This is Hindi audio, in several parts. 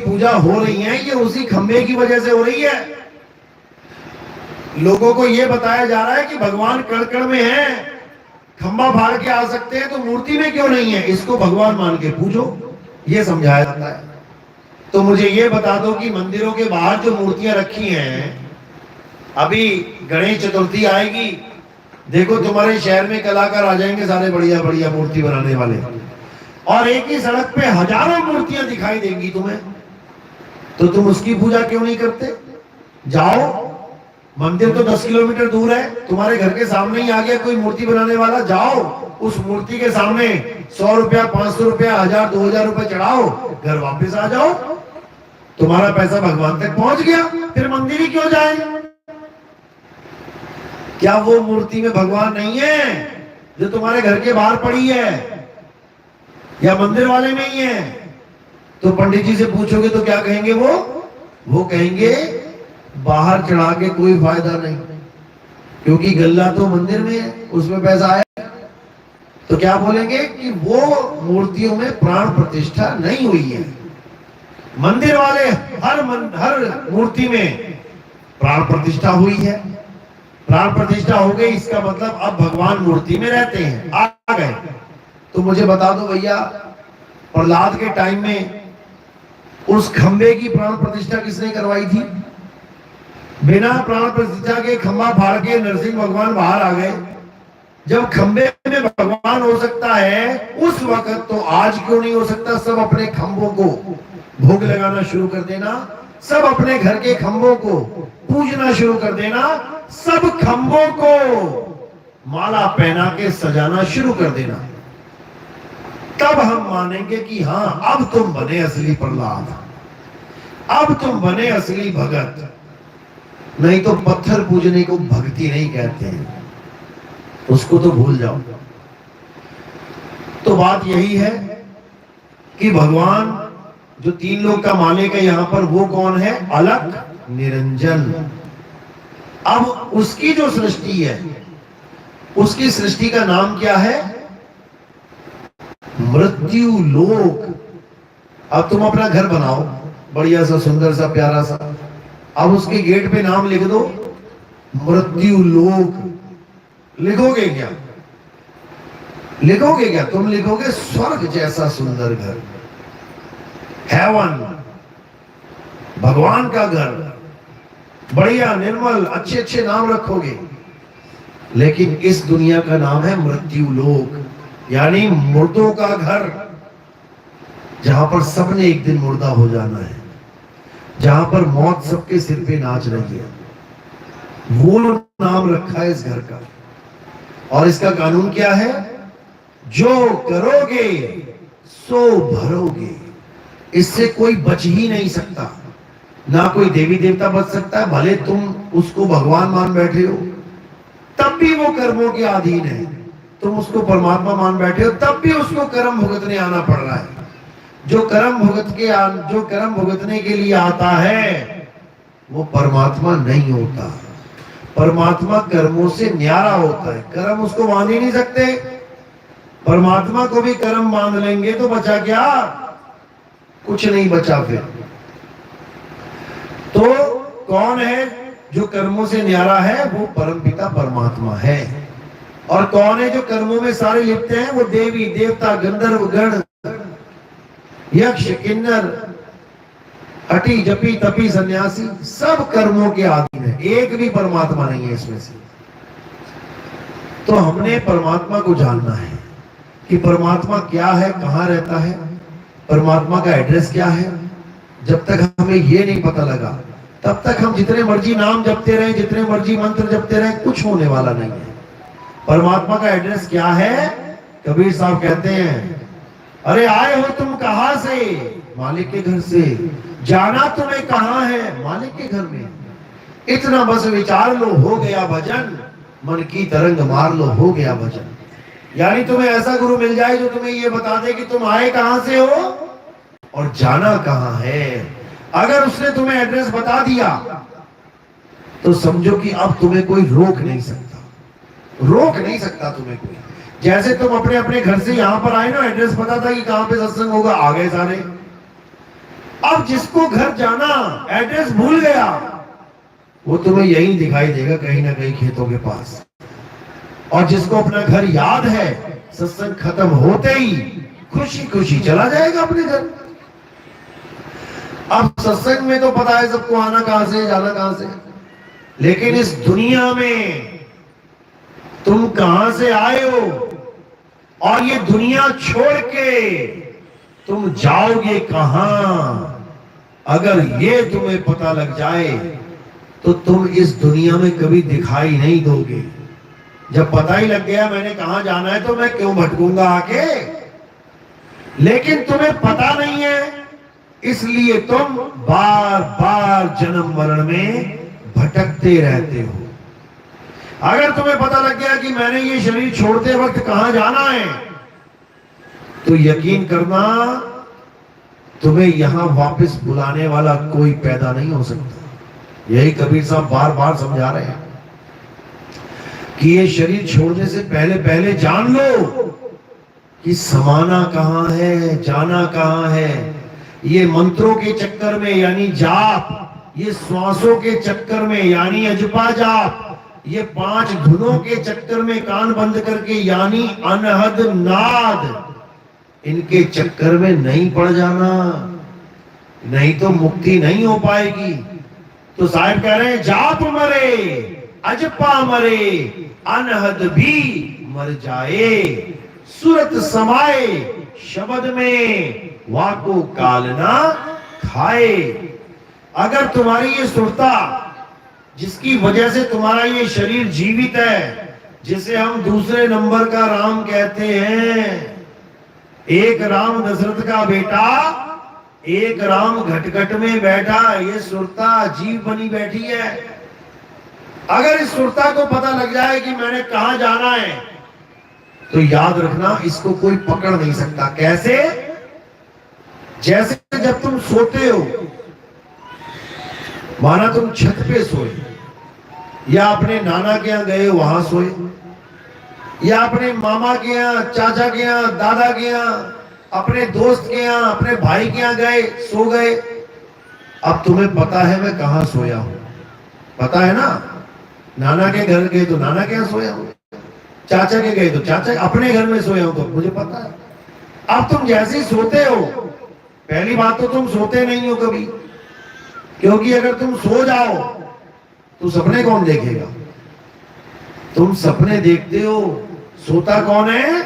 पूजा हो रही है ये उसी खंबे की वजह से हो रही है। लोगों को ये बताया जा रहा है कि भगवान कण कण में है, खंबा फाड़ के आ सकते हैं, तो मूर्ति में क्यों नहीं है? इसको भगवान मान के पूजो, ये समझाया जाता है। तो मुझे ये बता दो कि मंदिरों के बाहर जो मूर्तियां रखी हैं, अभी गणेश चतुर्थी आएगी, देखो तुम्हारे शहर में कलाकार आ जाएंगे सारे बढ़िया बढ़िया मूर्ति बनाने वाले, और एक ही सड़क पे हजारों मूर्तियां दिखाई देंगी तुम्हें, तो तुम उसकी पूजा क्यों नहीं करते? जाओ, मंदिर तो 10 किलोमीटर दूर है, तुम्हारे घर के सामने ही आ गया कोई मूर्ति बनाने वाला, जाओ उस मूर्ति के सामने 100 रुपया, 500 रुपया, 1000, 2000 रुपया चढ़ाओ, घर वापस आ जाओ, तुम्हारा पैसा भगवान तक पहुंच गया, फिर मंदिर ही क्यों जाए? क्या वो मूर्ति में भगवान नहीं है जो तुम्हारे घर के बाहर पड़ी है, या मंदिर वाले में ही है? तो पंडित जी से पूछोगे तो क्या कहेंगे? वो कहेंगे बाहर चढ़ा के कोई फायदा नहीं, क्योंकि गल्ला तो मंदिर में है, उसमें पैसा आया। तो क्या बोलेंगे कि वो मूर्तियों में प्राण प्रतिष्ठा नहीं हुई है। मंदिर वाले हर मूर्ति में प्राण प्रतिष्ठा हुई है। प्राण प्रतिष्ठा हो गई, इसका मतलब अब भगवान मूर्ति में रहते हैं, आ गए। तो मुझे बता दो भैया, प्रहलाद के टाइम में उस खंबे की प्राण प्रतिष्ठा किसने करवाई थी? बिना प्राण प्रतिष्ठा के खंबा फाड़ के नरसिंह भगवान बाहर आ गए। जब खंबे में भगवान हो सकता है उस वक्त, तो आज क्यों नहीं हो सकता? सब अपने खंभों को भोग लगाना शुरू कर देना, सब अपने घर के खंभों को पूजना शुरू कर देना, सब खंभों को माला पहना के सजाना शुरू कर देना, तब हम मानेंगे कि हाँ अब तुम बने असली प्रहलाद, अब तुम बने असली भगत। नहीं तो पत्थर पूजने को भक्ति नहीं कहते हैं, उसको तो भूल जाओ। तो बात यही है कि भगवान जो 3 लोक का मालिक है यहां पर, वो कौन है? अलख निरंजन। अब उसकी जो सृष्टि है, उसकी सृष्टि का नाम क्या है? मृत्यु लोक। अब तुम अपना घर बनाओ, बढ़िया सा, सुंदर सा, प्यारा सा, अब उसके गेट पे नाम लिख दो मृत्यु लोक। लिखोगे क्या? लिखोगे क्या? तुम लिखोगे स्वर्ग जैसा सुंदर घर, हेवन, भगवान का घर, बढ़िया निर्मल, अच्छे अच्छे नाम रखोगे। लेकिन इस दुनिया का नाम है मृत्यु लोक, यानी मुर्दों का घर, जहां पर सबने एक दिन मुर्दा हो जाना है, जहां पर मौत सबके सिर पे नाच रही है, वो नाम रखा है इस घर का। और इसका कानून क्या है? जो करोगे सो भरोगे। इससे कोई बच ही नहीं सकता, ना कोई देवी देवता बच सकता है। भले तुम उसको भगवान मान बैठे हो, तब भी वो कर्मों के अधीन है। तुम उसको परमात्मा मान बैठे हो, तब भी उसको कर्म भुगतने आना पड़ रहा है। जो कर्म भुगतने के लिए आता है वो परमात्मा नहीं होता। परमात्मा कर्मों से न्यारा होता है, कर्म उसको बांध ही नहीं सकते। परमात्मा को भी कर्म बांध लेंगे तो बचा क्या? कुछ नहीं बचा फिर। तो कौन है जो कर्मों से न्यारा है? वो परमपिता परमात्मा है। और कौन है जो कर्मों में सारे लिप्त हैं? वो देवी देवता, गंधर्व गण, यक्ष, किन्नर, हटी, जपी, तपी, सन्यासी, सब कर्मों के अधीन है। एक भी परमात्मा नहीं है इसमें से। तो हमने परमात्मा को जानना है कि परमात्मा क्या है, कहां रहता है, परमात्मा का एड्रेस क्या है। जब तक हमें ये नहीं पता लगा, तब तक हम जितने मर्जी नाम जपते रहे, जितने मर्जी मंत्र जपते रहे, कुछ होने वाला नहीं है। परमात्मा का एड्रेस क्या है? कबीर साहब कहते हैं, अरे आए हो तुम कहां से? मालिक के घर से। जाना तुम्हें कहां है? मालिक के घर में। इतना बस विचार लो, हो गया भजन, मन की तरंग मार लो, हो गया भजन। यानी तुम्हें ऐसा गुरु मिल जाए जो तुम्हें ये बता दे कि तुम आए कहां से हो और जाना कहां है। अगर उसने तुम्हें एड्रेस बता दिया तो समझो कि अब तुम्हें कोई रोक नहीं सकता, रोक नहीं सकता तुम्हें कोई। जैसे तुम अपने अपने घर से यहां पर आए ना, एड्रेस पता था कि कहां पे सत्संग होगा, आ गए सारे। अब जिसको घर जाना एड्रेस भूल गया, वो तुम्हें यही दिखाई देगा कहीं ना कहीं खेतों के पास। और जिसको अपना घर याद है, सत्संग खत्म होते ही खुशी खुशी चला जाएगा अपने घर। अब सत्संग में तो पता है सबको आना कहां से, जाना कहां से, लेकिन इस दुनिया में तुम कहां से आए हो और ये दुनिया छोड़ के तुम जाओगे कहां, अगर ये तुम्हें पता लग जाए तो तुम इस दुनिया में कभी दिखाई नहीं दोगे। जब पता ही लग गया मैंने कहां जाना है तो मैं क्यों भटकूंगा आके, लेकिन तुम्हें पता नहीं है, इसलिए तुम बार बार जन्म मरण में भटकते रहते हो। अगर तुम्हें पता लग गया कि मैंने ये शरीर छोड़ते वक्त कहां जाना है, तो यकीन करना तुम्हें यहां वापस बुलाने वाला कोई पैदा नहीं हो सकता। यही कबीर साहब बार बार समझा रहे हैं कि ये शरीर छोड़ने से पहले पहले जान लो कि समाना कहां है, जाना कहां है। ये मंत्रों के चक्कर में यानी जाप, ये श्वासों के चक्कर में यानी अजपा जाप, ये 5 धुनों के चक्कर में कान बंद करके यानी अनहद नाद, इनके चक्कर में नहीं पड़ जाना, नहीं तो मुक्ति नहीं हो पाएगी। तो साहब कह रहे हैं जाप मरे अजपा मरे अनहद भी मर जाए, सूरत समाए शब्द में वाको कालना खाए। अगर तुम्हारी ये सुरता जिसकी वजह से तुम्हारा ये शरीर जीवित है, जिसे हम दूसरे नंबर का राम कहते हैं, एक राम दशरथ का बेटा, एक राम घटघट में बैठा, ये सुरता जीव बनी बैठी है। अगर इस सुरता को पता लग जाए कि मैंने कहां जाना है, तो याद रखना इसको कोई पकड़ नहीं सकता। कैसे? जैसे जब तुम सोते हो, माना तुम छत पे सोए, या अपने नाना के यहां गए वहां सोए, या अपने मामा के यहां, चाचा के यहां, दादा के यहां, अपने दोस्त के यहां, अपने भाई के यहां गए, सो गए। अब तुम्हें पता है मैं कहां सोया हूं, पता है ना। नाना के घर गए तो नाना के यहां सोया हूं, चाचा के गए तो चाचा, अपने घर में सोया हूं तो मुझे पता है। अब तुम जैसे ही सोते हो, पहली बात तो तुम सोते नहीं हो कभी, क्योंकि अगर तुम सो जाओ तो सपने कौन देखेगा। तुम सपने देखते हो, सोता कौन है?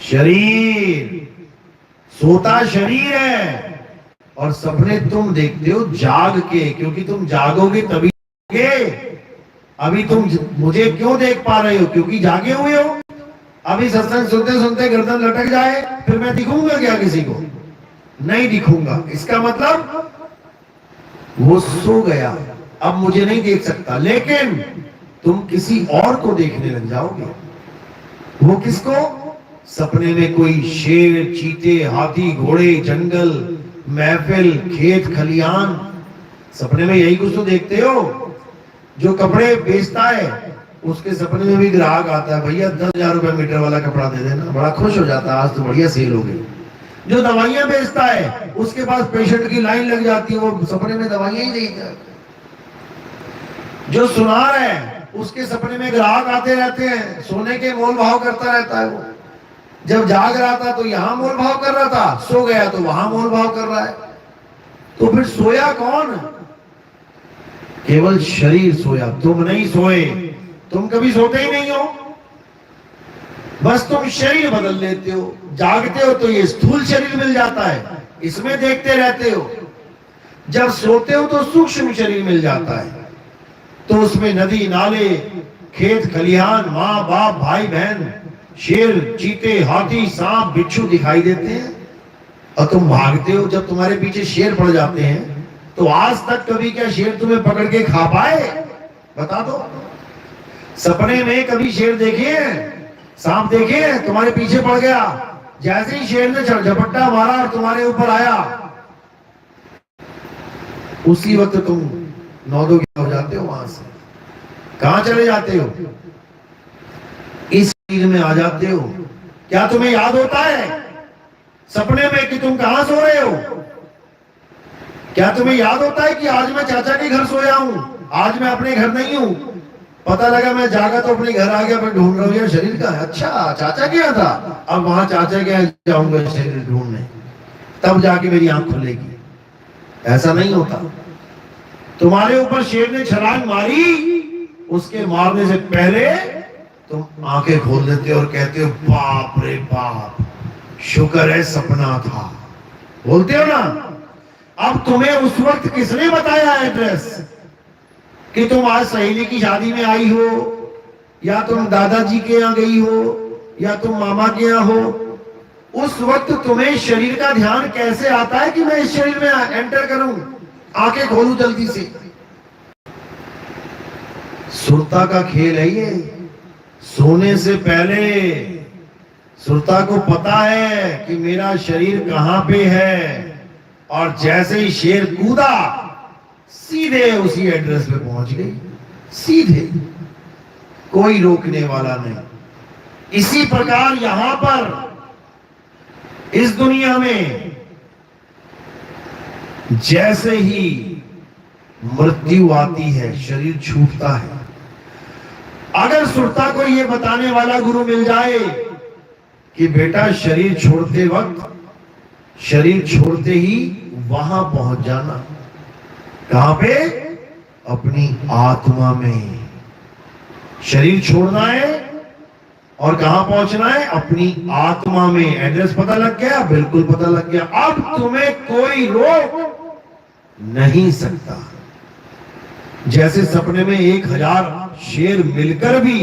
शरीर। सोता शरीर है और सपने तुम देखते हो जाग के, क्योंकि तुम जागोगे तभी जागोगे। अभी तुम मुझे क्यों देख पा रहे हो? क्योंकि जागे हुए हो। अभी सत्संग सुनते सुनते गर्दन लटक जाए, फिर मैं दिखूंगा क्या किसी को? नहीं दिखूंगा। इसका मतलब वो सो गया, अब मुझे नहीं देख सकता। लेकिन तुम किसी और को देखने लग जाओगे। वो किसको? सपने में कोई शेर, चीते, हाथी, घोड़े, जंगल, महफिल, खेत, खलियान, सपने में यही कुछ तो देखते हो। जो कपड़े बेचता है उसके सपने में भी ग्राहक आता है, भैया 10,000 रुपए मीटर वाला कपड़ा दे देना, बड़ा खुश हो जाता है, आज तो बढ़िया सेल हो गई। जो दवाइयां बेचता है उसके पास पेशेंट की लाइन लग जाती है, वो सपने में दवाइयां ही देता है। जो सुनार है उसके सपने में ग्राहक आते रहते हैं, सोने के मोल भाव करता रहता है। वो जब जाग रहा था तो यहां मोल भाव कर रहा था, सो गया तो वहां मोल भाव कर रहा है। तो फिर सोया कौन? केवल शरीर सोया, तुम नहीं सोए। तुम कभी सोते ही नहीं हो, बस तुम शरीर बदल लेते हो। जागते हो तो ये स्थूल शरीर मिल जाता है, इसमें देखते रहते हो। जब सोते हो तो सूक्ष्म शरीर मिल जाता है, तो उसमें नदी, नाले, खेत, खलिहान, माँ बाप, भाई बहन, शेर, चीते, हाथी, सांप, बिच्छू दिखाई देते हैं और तुम भागते हो। जब तुम्हारे पीछे शेर पड़ जाते हैं तो आज तक कभी क्या शेर तुम्हें पकड़ के खा पाए? बता दो। सपने में कभी शेर देखे? सांप देखे? तुम्हारे पीछे पड़ गया, जैसे ही शेर ने झपट्टा मारा और तुम्हारे ऊपर आया, उसी वक्त तुम नौदो हो जाते हो। वहां से कहां चले जाते हो? इस चीज में आ जाते हो। क्या तुम्हें याद होता है सपने में कि तुम कहां सो रहे हो? क्या तुम्हें याद होता है कि आज मैं चाचा के घर सोया हूं, आज मैं अपने घर नहीं हूं? पता लगा मैं जागा तो अपने घर आ गया, मैं ढूंढ रहा हूं यार शरीर का, अच्छा चाचा के यहाँ था, अब वहां चाचा के यहाँ जाऊंगा शरीर ढूंढने, तब जाके मेरी आंख खुलेगी। ऐसा नहीं होता। तुम्हारे ऊपर शेर ने छलांग मारी, उसके मारने से पहले तुम आंखें खोल देते हो और कहते हो बाप रे बाप, शुक्र है सपना था, बोलते हो ना। अब तुम्हें उस वक्त किसने बताया एड्रेस कि तुम आज सहेली की शादी में आई हो, या तुम दादाजी के यहाँ गई हो, या तुम मामा के यहाँ हो? उस वक्त तुम्हें शरीर का ध्यान कैसे आता है कि मैं इस शरीर में एंटर करूं, आंखें खोलूं जल्दी से? सुरता का खेल है ये। सोने से पहले सुरता को पता है कि मेरा शरीर कहां पे है, और जैसे ही शेर कूदा सीधे उसी एड्रेस पे पहुंच गई, सीधे, कोई रोकने वाला नहीं। इसी प्रकार यहां पर इस दुनिया में जैसे ही मृत्यु आती है, शरीर छूटता है। अगर सुरता को यह बताने वाला गुरु मिल जाए कि बेटा शरीर छोड़ते वक्त, शरीर छोड़ते ही वहां पहुंच जाना, कहां पे? अपनी आत्मा में। शरीर छोड़ना है और कहां पहुंचना है? अपनी आत्मा में। एड्रेस पता लग गया? बिल्कुल पता लग गया। अब तुम्हें कोई रोक नहीं सकता। जैसे सपने में 1000 शेर मिलकर भी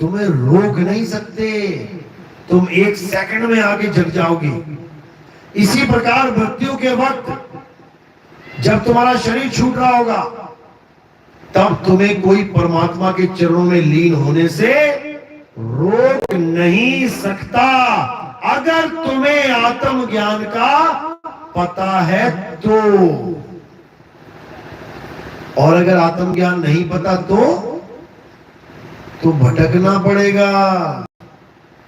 तुम्हें रोक नहीं सकते, तुम 1 सेकंड में आगे जग जाओगे। इसी प्रकार मृत्यु के वक्त जब तुम्हारा शरीर छूट रहा होगा, तब तुम्हें कोई परमात्मा के चरणों में लीन होने से रोक नहीं सकता, अगर तुम्हें आत्मज्ञान का पता है तो। और अगर आत्मज्ञान नहीं पता तो भटकना पड़ेगा।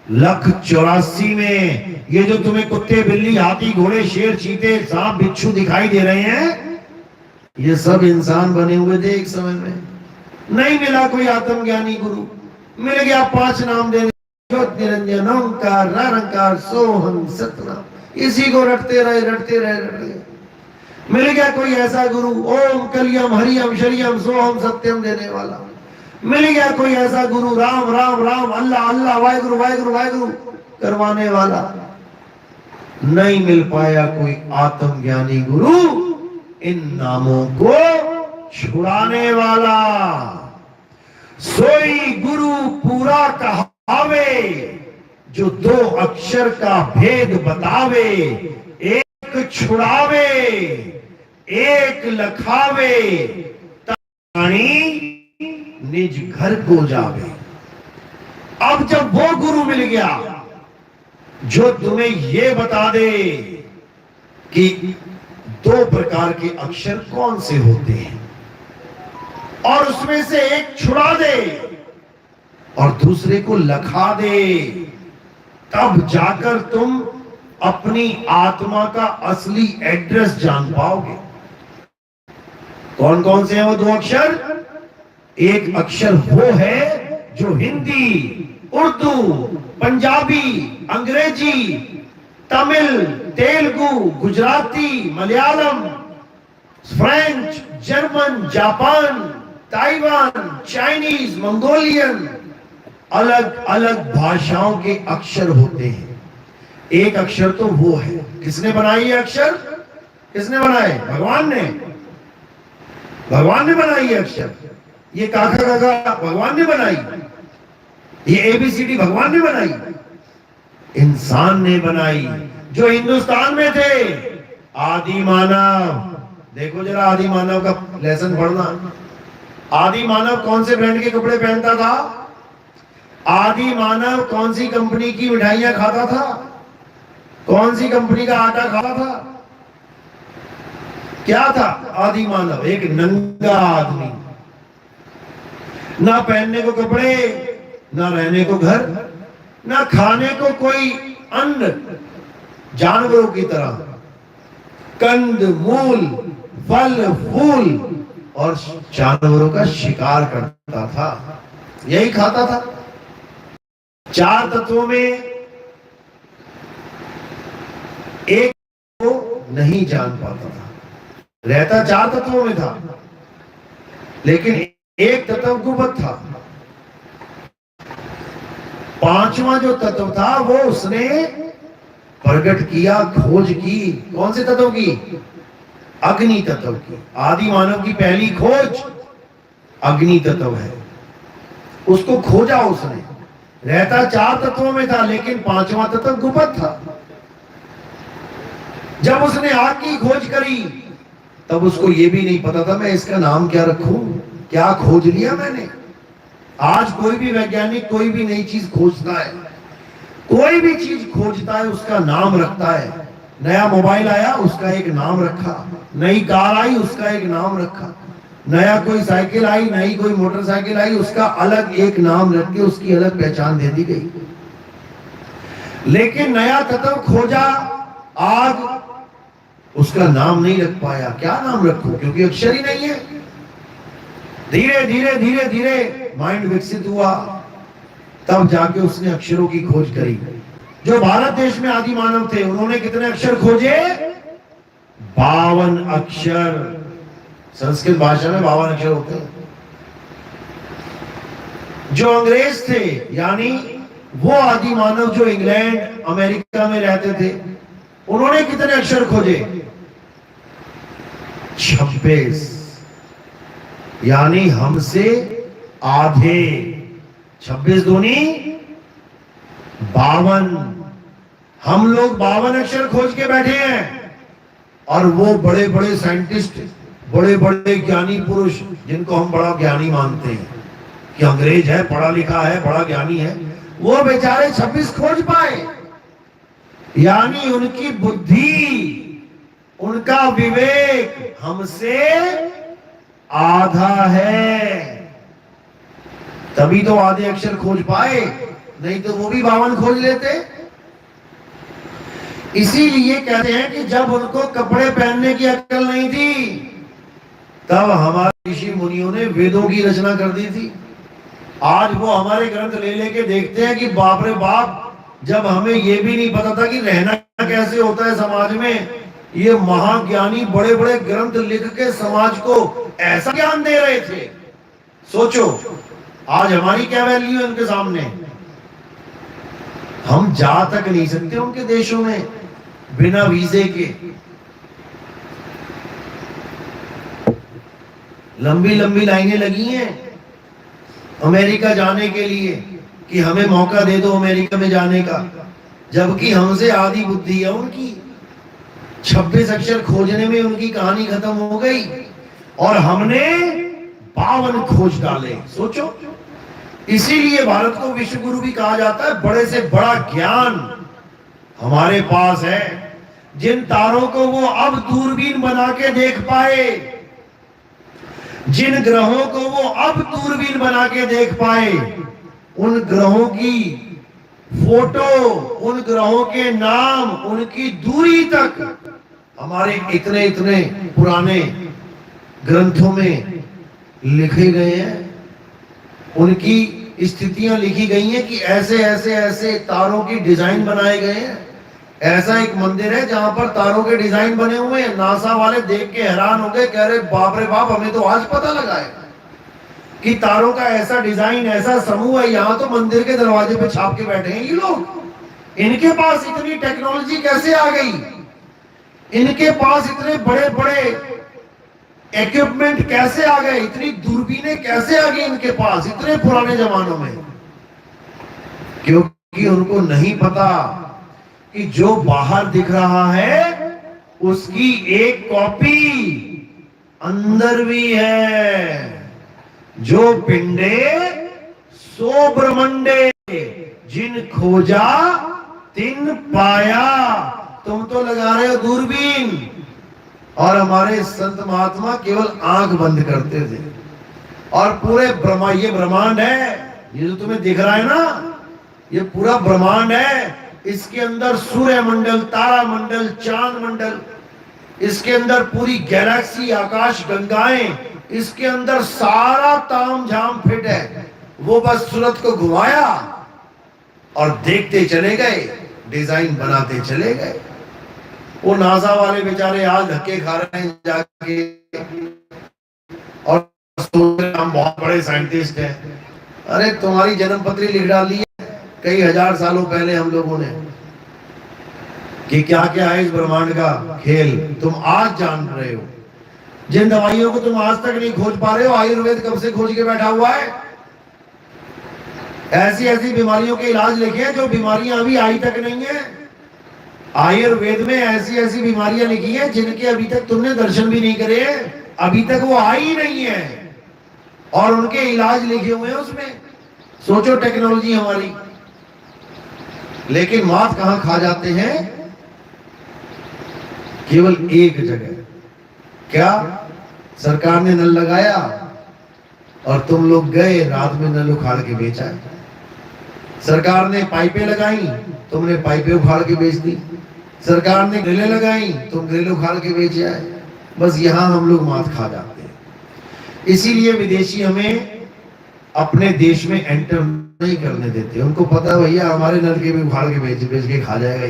1,84 में ये जो तुम्हें कुत्ते, बिल्ली, हाथी, घोड़े, शेर, चीते, सांप, बिच्छू दिखाई दे रहे हैं, ये सब इंसान बने हुए थे एक समय में। नहीं मिला कोई आत्मज्ञानी गुरु, मिल गया 5 नाम देने, ज्योत निरंजन, ओंकार, निरंकार, सोहम, सतनाम, इसी को रटते रहे। मिल गया कोई ऐसा गुरु, ओम कलियम हरियम शरियम सोहम सत्यम देने वाला। मिल गया कोई ऐसा गुरु, राम राम राम, अल्लाह अल्लाह, वाहेगुरु वाहेगुरु वाहेगुरु करवाने वाला। नहीं मिल पाया कोई आत्मज्ञानी गुरु, इन नामों को छुड़ाने वाला। सोई गुरु पूरा कहावे, जो 2 अक्षर का भेद बतावे। एक छुड़ावे, एक लखावे, ताणी निज घर को जावे। अब जब वो गुरु मिल गया जो तुम्हें ये बता दे कि 2 प्रकार के अक्षर कौन से होते हैं, और उसमें से एक छुड़ा दे और दूसरे को लखा दे, तब जाकर तुम अपनी आत्मा का असली एड्रेस जान पाओगे। कौन कौन से हैं वो 2 अक्षर? एक अक्षर वो है जो हिंदी, उर्दू, पंजाबी, अंग्रेजी, Tamil, Telugu, Gujarati, Malayalam, French, German, Japan, Taiwan, Chinese, Mongolian, अलग अलग भाषाओं के अक्षर होते हैं। एक अक्षर तो वो है। किसने बनाई ये अक्षर? किसने बनाए? भगवान ने। भगवान ने बनाई ये अक्षर। ये काका काका भगवान ने बनाई। ये ABCD भगवान ने बनाई। इंसान ने बनाई, जो हिंदुस्तान में थे। आदि मानव, देखो जरा आदि मानव का लेसन पढ़ना। आदि मानव कौन से ब्रांड के कपड़े पहनता था? आदि मानव कौन सी कंपनी की मिठाइयां खाता था? कौन सी कंपनी का आटा खाता था? क्या था आदि मानव? एक नंगा आदमी, ना पहनने को कपड़े, ना रहने को घर, ना खाने को कोई अन्न, जानवरों की तरह कंद मूल फल फूल और जानवरों का शिकार करता था, यही खाता था। चार तत्वों में एक को नहीं जान पाता था, रहता चार तत्वों में था, लेकिन एक तत्व गुप्त था। पांचवा जो तत्व था वो उसने प्रकट किया, खोज की। कौन से तत्व की? अग्नि तत्व की। आदि मानव की पहली खोज अग्नि तत्व है, उसको खोजा उसने। रहता चार तत्वों में था, लेकिन पांचवा तत्व गुप्त था। जब उसने आग की खोज करी, तब उसको यह भी नहीं पता था मैं इसका नाम क्या रखूं। क्या खोज लिया मैंने। आज कोई भी वैज्ञानिक कोई भी नई चीज खोजता है, कोई भी चीज खोजता है, उसका नाम रखता है। नया मोबाइल आया, उसका एक नाम रखा। नई कार आई, उसका एक नाम रखा। नया कोई साइकिल आई, नई कोई मोटरसाइकिल आई, उसका अलग एक नाम रख के उसकी अलग पहचान दे दी गई। लेकिन नया तत्व खोजा आग, उसका नाम नहीं रख पाया। क्या नाम रखूं, क्योंकि अक्षर ही नहीं है। धीरे धीरे धीरे धीरे माइंड विकसित हुआ, तब जाके उसने अक्षरों की खोज करी। जो भारत देश में आदि मानव थे, उन्होंने कितने अक्षर खोजे? 52 अक्षर। संस्कृत भाषा में 52 अक्षर होते हैं। जो अंग्रेज थे, यानी वो आदि मानव जो इंग्लैंड अमेरिका में रहते थे, उन्होंने कितने अक्षर खोजे? 26, यानी हमसे आधे। 26 दूनी 52। हम लोग 52 अक्षर खोज के बैठे हैं, और वो बड़े बड़े साइंटिस्ट, बड़े बड़े ज्ञानी पुरुष, जिनको हम बड़ा ज्ञानी मानते हैं कि अंग्रेज है, पढ़ा लिखा है, बड़ा ज्ञानी है, वो बेचारे 26 खोज पाए। यानी उनकी बुद्धि, उनका विवेक हमसे आधा है। तभी तो आधे अक्षर खोज पाए, नहीं तो वो भी 52 खोज लेते। इसीलिए कहते हैं कि जब उनको कपड़े पहनने की अक्ल नहीं थी, तब हमारे ऋषि मुनियों ने वेदों की रचना कर दी थी। आज वो हमारे ग्रंथ ले लेके देखते हैं कि बाप रे बाप, जब हमें ये भी नहीं पता था कि रहना कैसे होता है समाज में, ये महाज्ञानी बड़े बड़े ग्रंथ लिख के समाज को ऐसा ज्ञान दे रहे थे। सोचो आज हमारी क्या वैल्यू है उनके सामने। हम जा तक नहीं सकते उनके देशों में बिना वीजे के। लंबी लंबी लाइनें लगी हैं अमेरिका जाने के लिए कि हमें मौका दे दो अमेरिका में जाने का, जबकि हमसे आधी बुद्धि है उनकी। 26 अक्षर खोजने में उनकी कहानी खत्म हो गई, और हमने 52 खोज डाले। सोचो, इसीलिए भारत को विश्व गुरु भी कहा जाता है। बड़े से बड़ा ज्ञान हमारे पास है। जिन तारों को वो अब दूरबीन बना के देख पाए, जिन ग्रहों को वो अब दूरबीन बना के देख पाए, उन ग्रहों की फोटो, उन ग्रहों के नाम, उनकी दूरी तक हमारे इतने इतने पुराने ग्रंथों में लिखे गए हैं। उनकी स्थितियां लिखी गई हैं कि ऐसे ऐसे ऐसे तारों की डिजाइन बनाए गए हैं। ऐसा एक मंदिर है जहां पर तारों के डिजाइन बने हुए हैं। नासा वाले देख के हैरान हो गए, कह रहे बाप रे बाप, हमें तो आज पता लगा है कि तारों का ऐसा डिजाइन, ऐसा समूह है। यहां तो मंदिर के दरवाजे पे छाप के बैठे हैं ये लोग। इनके पास इतनी टेक्नोलॉजी कैसे आ गई? इनके पास इतने बड़े बड़े इक्विपमेंट कैसे आ गए? इतनी दूरबीनें कैसे आ गई इनके पास इतने पुराने जमानों में? क्योंकि उनको नहीं पता कि जो बाहर दिख रहा है उसकी एक कॉपी अंदर भी है। जो पिंडे सो ब्रह्मंडे, जिन खोजा तिन पाया। तुम तो लगा रहे हो दूरबीन, और हमारे संत महात्मा केवल आंख बंद करते थे। और पूरे ये ब्रह्मांड है, ये जो तुम्हें दिख रहा है ना, ये पूरा ब्रह्मांड है। इसके अंदर सूर्य मंडल, तारा मंडल, चांद मंडल, इसके अंदर पूरी गैलेक्सी, आकाश गंगाएं, इसके अंदर सारा ताम झाम फिट है। वो बस सूरत को घुमाया और देखते चले गए, डिजाइन बनाते चले गए। वो नासा वाले बेचारे आज धक्के खा रहे हैं जाके और सोच रहे हम बहुत बड़े साइंटिस्ट हैं। अरे तुम्हारी जन्म पत्री लिख डाली है कई हजार सालों पहले हम लोगों ने कि क्या क्या है इस ब्रह्मांड का खेल, तुम आज जान रहे हो। जिन दवाइयों को तुम आज तक नहीं खोज पा रहे हो, आयुर्वेद कब से खोज के बैठा हुआ है। ऐसी ऐसी बीमारियों के इलाज लिखे हैं जो बीमारियां अभी आई तक नहीं है। आयुर्वेद में ऐसी ऐसी बीमारियां लिखी हैं जिनके अभी तक तुमने दर्शन भी नहीं करे, अभी तक वो आई नहीं है, और उनके इलाज लिखे हुए हैं उसमें। सोचो टेक्नोलॉजी हमारी। लेकिन मात कहां खा जाते हैं? केवल एक जगह। क्या? सरकार ने नल लगाया और तुम लोग गए रात में नल उखाड़ के बेचा। सरकार ने पाइपें लगाई, तुमने पाइपें उखाड़ के बेच दी। सरकार ने ग्रिलें लगाई, तुम ग्रिल उखाड़ के बेच आए। बस यहां हम लोग मात खा जाते हैं। इसीलिए विदेशी हमें अपने देश में एंटर नहीं करने देते। उनको पता है भैया हमारे नल के भी उखाड़ के बेच के खा जाएगा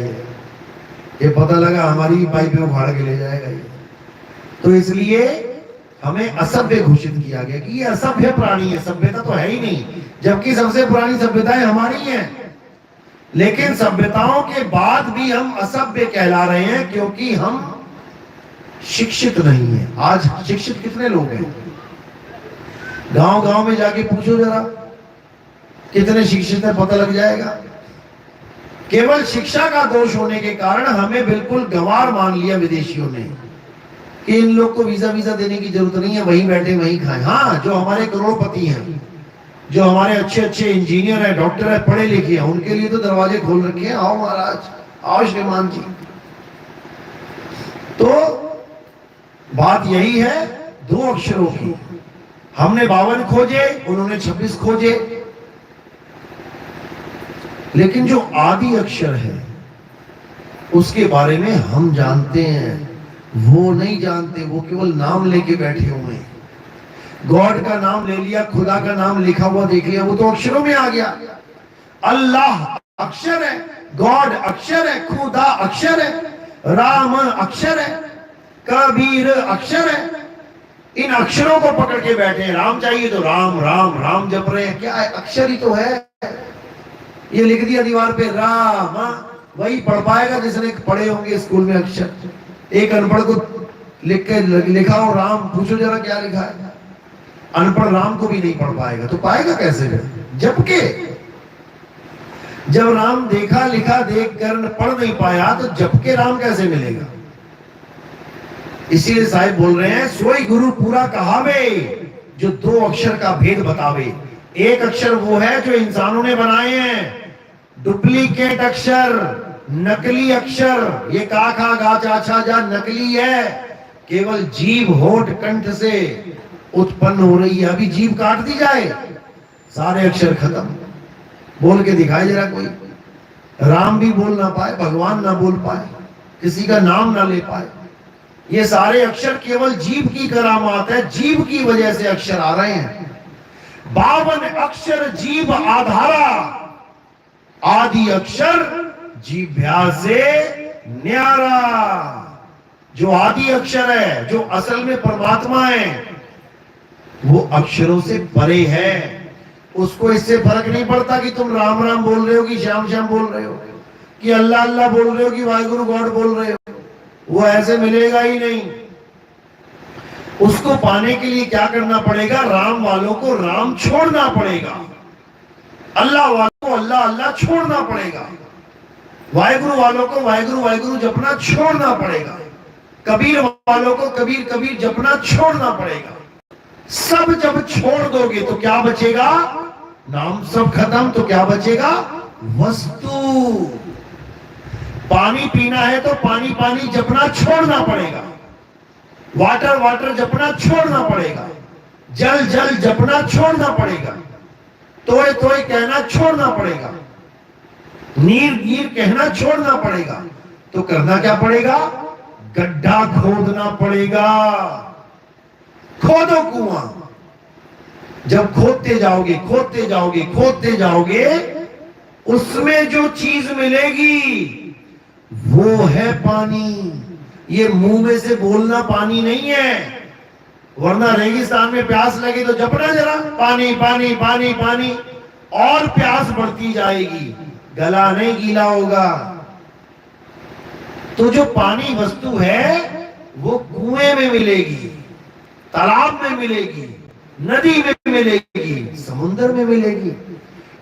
ये पता लगा हमारी पाइपें उखाड़ के ले जाएगा ये। तो इसलिए हमें असभ्य घोषित किया गया कि ये असभ्य प्राणी है, सभ्यता तो है ही नहीं, जबकि सबसे पुरानी सभ्यताएं हमारी हैं। लेकिन सभ्यताओं के बाद भी हम असभ्य कहला रहे हैं क्योंकि हम शिक्षित नहीं हैं। आज शिक्षित कितने लोग हैं? गांव गांव में जाके पूछो जरा कितने शिक्षित है, पता लग जाएगा। केवल शिक्षा का दोष होने के कारण हमें बिल्कुल गंवार मान लिया विदेशियों ने कि इन लोग को वीजा देने की जरूरत नहीं है, वहीं बैठे वहीं खाएं। हाँ, जो हमारे करोड़पति हैं, जो हमारे अच्छे अच्छे इंजीनियर हैं, डॉक्टर हैं, पढ़े लिखे हैं, उनके लिए तो दरवाजे खोल रखे हैं। आओ महाराज, आओ श्रीमान जी। तो बात यही है दो अक्षरों की। हमने 52 खोजे, उन्होंने 26 खोजे। लेकिन जो आदि अक्षर है उसके बारे में हम जानते हैं, वो नहीं जानते। वो केवल नाम लेके बैठे हुए हैं। गॉड का नाम ले लिया, खुदा का नाम लिखा हुआ देख लिया, वो तो अक्षरों में आ गया। अल्लाह अक्षर है, गॉड अक्षर है, खुदा अक्षर है, राम अक्षर है, कबीर अक्षर है। इन अक्षरों को पकड़ के बैठे हैं। राम चाहिए तो राम राम राम जप रहे हैं। क्या है? अक्षर ही तो है। ये लिख दिया दीवार पे राम, वही पढ़ पाएगा जिसने पढ़े होंगे स्कूल में अक्षर। एक अनपढ़ को लिख के लिखा हो राम, पूछो जरा क्या लिखा है। अनपढ़ राम को भी नहीं पढ़ पाएगा, तो पाएगा कैसे? जबकि जब राम देखा लिखा देख कर पढ़ नहीं पाया तो जबकि राम कैसे मिलेगा? इसीलिए साहिब बोल रहे हैं, सोई गुरु पूरा कहावे जो दो अक्षर का भेद बतावे। एक अक्षर वो है जो इंसानों ने बनाए हैं, डुप्लीकेट अक्षर, नकली अक्षर। ये का खा गा चा छा जा नकली है, केवल जीभ होठ कंठ से उत्पन्न हो रही है। अभी जीभ काट दी जाए, सारे अक्षर खत्म। बोल के दिखाए जरा कोई। राम भी बोल ना पाए, भगवान ना बोल पाए, किसी का नाम ना ले पाए। ये सारे अक्षर केवल जीभ की करामात है। जीभ की वजह से अक्षर आ रहे हैं। 52 अक्षर जीभ आधारा, आदि अक्षर जीभ्या से न्यारा। जो आदि अक्षर है, जो असल में परमात्मा है, वो अक्षरों से परे है। उसको इससे फर्क नहीं पड़ता कि तुम राम राम बोल रहे हो कि श्याम श्याम बोल रहे हो, कि अल्लाह अल्लाह बोल रहे हो कि वाहिगुरु गॉड बोल रहे हो। वो ऐसे मिलेगा ही नहीं। उसको पाने के लिए क्या करना पड़ेगा? राम वालों को राम छोड़ना पड़ेगा, अल्लाह वालों को अल्लाह अल्लाह छोड़ना पड़ेगा, वाहिगुरु वालों को वाहिगुरु वाहिगुरु जपना छोड़ना पड़ेगा, कबीर वालों को कबीर कबीर जपना छोड़ना पड़ेगा। सब जब छोड़ दोगे तो क्या बचेगा? नाम सब खत्म, तो क्या बचेगा? वस्तु। पानी पीना है तो पानी पानी जपना छोड़ना पड़ेगा, वाटर वाटर जपना छोड़ना पड़ेगा, जल जल जपना छोड़ना पड़ेगा, तोय तोय कहना छोड़ना पड़ेगा, नीर नीर कहना छोड़ना पड़ेगा। तो करना क्या पड़ेगा? गड्ढा खोदना पड़ेगा। खोदो कुआं। जब खोदते जाओगे खोदते जाओगे खोदते जाओगे, उसमें जो चीज मिलेगी वो है पानी। ये मुंह में से बोलना पानी नहीं है, वरना रेगिस्तान में प्यास लगे तो जपना जरा पानी पानी पानी पानी, और प्यास बढ़ती जाएगी, गला नहीं गीला होगा। तो जो पानी वस्तु है वो कुएं में मिलेगी, तालाब में मिलेगी, नदी में मिलेगी, समुद्र में मिलेगी,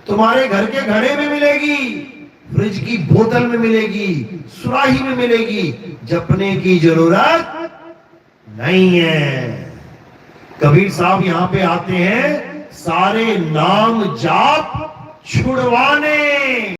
तुम्हारे घर के घड़े में मिलेगी, फ्रिज की बोतल में मिलेगी, सुराही में मिलेगी। जपने की जरूरत नहीं है। कबीर साहब यहां पे आते हैं सारे नाम जाप छुड़वाने।